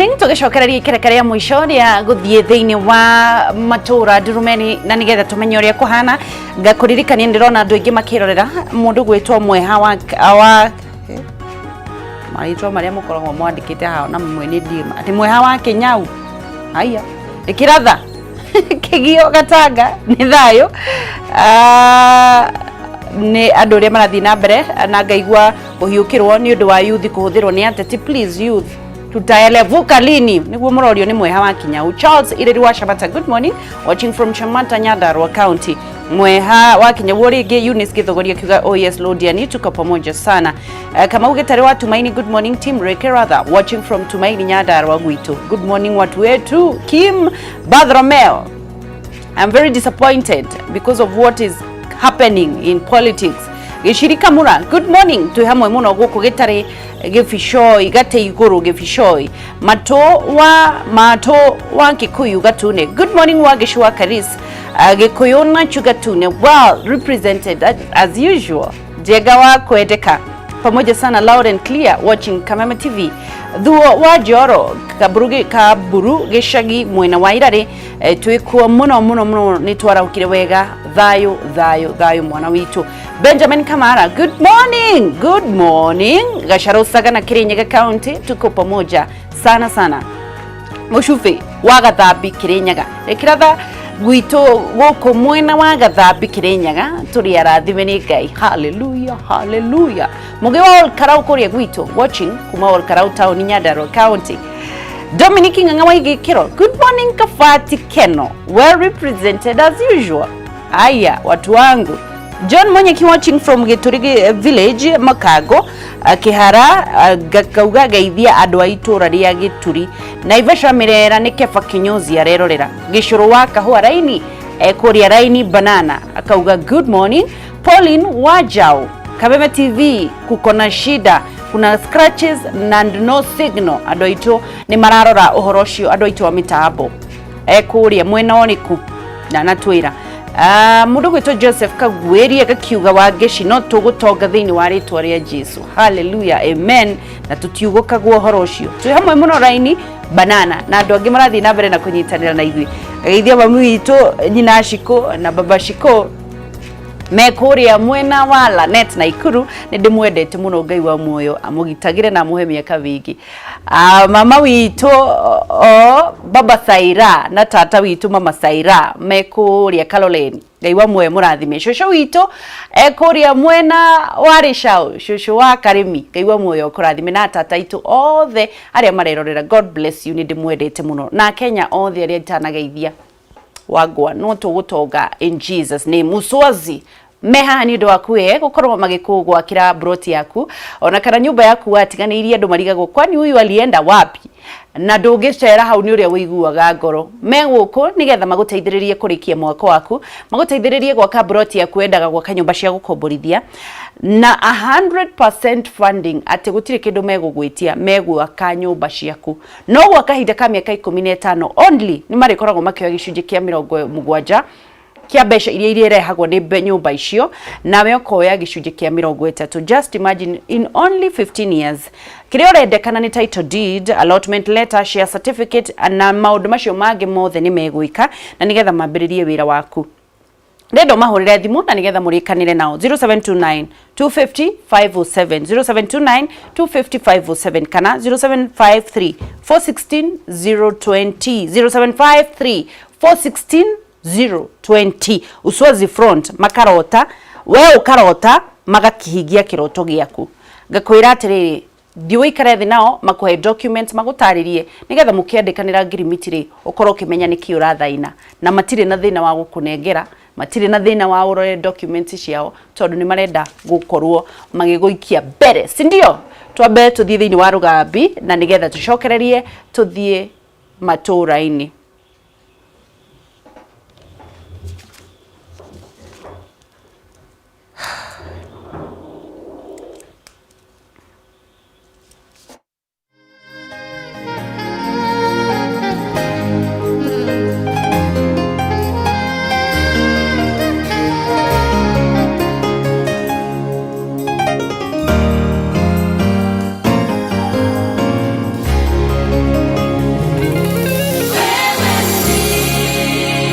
morning, tugicokereria ikereka ria mwisho ria guthie thiini wa Matura Ndurumeni na nigetha tumenye uria kuhana ngakuririkania ndirona andu aingi makirorera mundu gwitwo mweha wa maitwa maria mukoragwo mwandikite hao na mwene ndima ati mweha wa Kenyau haya Rikiratha kigio gatanga ni thayo ni andu ria marathi na mbere na ngaigua uhiukirwo ni undu wa youth kuhuthirwo ni ateti. Please youth tutaelevuka lini niguo murorio ni mweha wa Kenyau. Charles Ireri wa Shabata, good morning, watching from Chamata, Nyandarua County. Mweha wa Kenyau rigi Eunice Githogoria kiuga oh yes Lodiani tuko pamoja sana. Kama ugetare wa Tumaini, good morning team. Rikiratha watching from Tumaini Nyandarua Gwitu, good morning watu wetu. Kim Badromeo, I'm very disappointed because of what is happening in politics. Gishirika Mura, good morning tu hamwe muno guku gitare gifishoi gate iguru gifishoi mato wa Kikuyu gatune, good morning wa Gishwa Karis Gikuyona chugatune well represented as usual. Jega wa kwedeka pamoja sana loud and clear watching Kameme TV. Dhuo wa Joro kaburu gishagi mwena wa Irare tuikuwa muno nitwara ukire wega thayo mwana witu. Benjamin Kamara, good morning Gasharosaga na Kirinyaga County tuko pamoja sana. Mushufi wa Gathabi Kirinyaga Rikiratha gwito goko mwena wa Gathabi Kirinyaga turi arathime ni Ngai. Hallelujah muge wa Olkarau kuria gwito watching kuma Olkarau town Nyandarua County. Dominic Ng'ang'awa Gikiro, good morning Kafati Keno, well represented as usual. Aya watu wangu. John Monyeki watching from Giturigi village Makago Kihara gakauga gaithia andu a itura ria Gituri Naivasha Mirera ni Kefa Kinyozi arerorera Gicuru wa Kahua Raini kuria Raini Banana akauga good morning. Pauline Wajau Kameme TV kukona shida, kuna scratches and no signal, andu aitu ni mararora uhoro ucio andu aitu wa mitabo kuria mwena oniku na natwira mundu gwitwo Joseph Kagweri agakiuga Wangeci no tugutonga thiini wa ritwa ria Jesu. Hallelujah, amen. Na tutiugukagwo uhoro ucio twi hamwe muno Raini Banana na andu angi marathi na mbere na kunyitanira na ithui geithia mamu witu nyina Shiko na baba Shiko mekuria mwena wa Lanet na Ikuru ni ndimwendete muno Ngai wa muoyo amugitagire na muhe miaka vingi. Mama witu baba Saira na tata witu mama Saira mekuria Kaloleni Ngai wa muoyo murathime. Shosho witu ekuria mwena wa Rishau shosho wa Karimi Ngai wa muoyo kurathime na tata itu othe aria marerorera. God bless you, ni ndimwendete muno na Kenya othe aria itanageithia wagwa no tugutonga in Jesus name. Uswazi meha ni ndo akue gukorwo magikugwa kira broti yaku ona kana nyumba yaku atiganirie andu marigagwo kwani huyu alienda wapi na ndungicera hau ni uria wiguaga ngoro meguku nigetha maguteithiririe kurikia mwako waku maguteithiririe gwaka broti yaku endaga gwaka nyumba cia gukomborithia na 100% funding ati gutire kindu megugwitia megwaka nyumba ciaku no gwaka hinda ka miaka 15 only ni marikoragwo makioya gicunji kia 70 kia besha iria irehagwo ni nyumba icio nawe okoya gicunji kia 30. Just imagine in only 15 years kiria urendekana ni title deed, allotment letter, share certificate na maundu macio mangi mothe ni megwika na nigetha mambiririe wira waku. Nendo mahurire thimu na nigetha murikanire nao 0729 250 507 0729 250 507 kana 0753 416 020 0753 416 020. Uswazi front makarota we ukarota magakihigia kiroto giaku ngakwira atiriri ndiwikare thi nao makuhe document magutaririe nigetha mukiandikanira ngirimiti ukorwo kimenya niki urathaina na matire na thina wa gukunengera matire na thina wa urore documents ciao tondu ni marenda gukorwo magiguikia mbere si ndio twambe tuthie thiini wa rugambi na nigetha tucokererie tuthie Matuura-Ini.